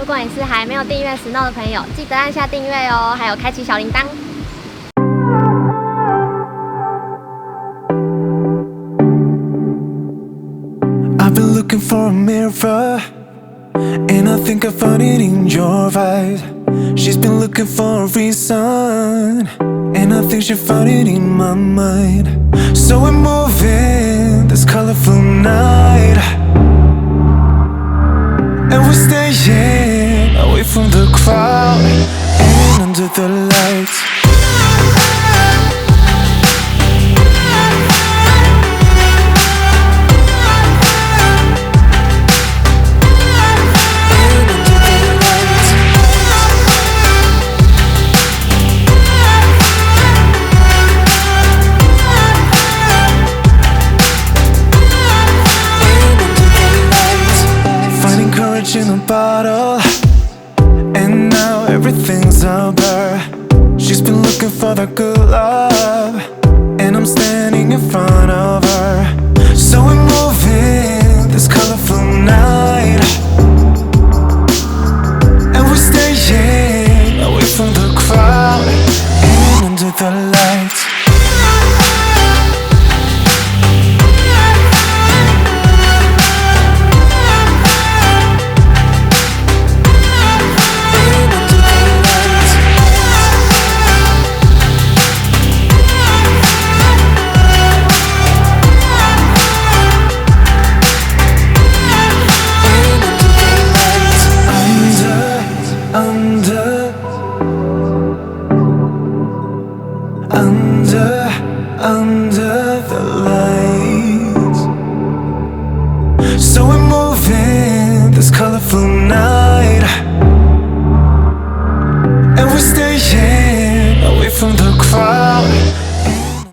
如果你是还没有订阅Snow的朋友，记得按下订阅哦，还有开启小铃铛。I've been looking for a mirror, and I think I found it in your eyes. She's been looking for a reason, and I think she found it in my mind. So we're moving this colorful night, and we're staying away from the crowd and under the lights. In a bottle, and now everything's about her. She's been looking for that good love, and I'm standing in front of her. So we're moving this colorful night, and we're staying away from the crowd and under the lights. Under the lights. So we're moving this colorful night, and we're staying away from the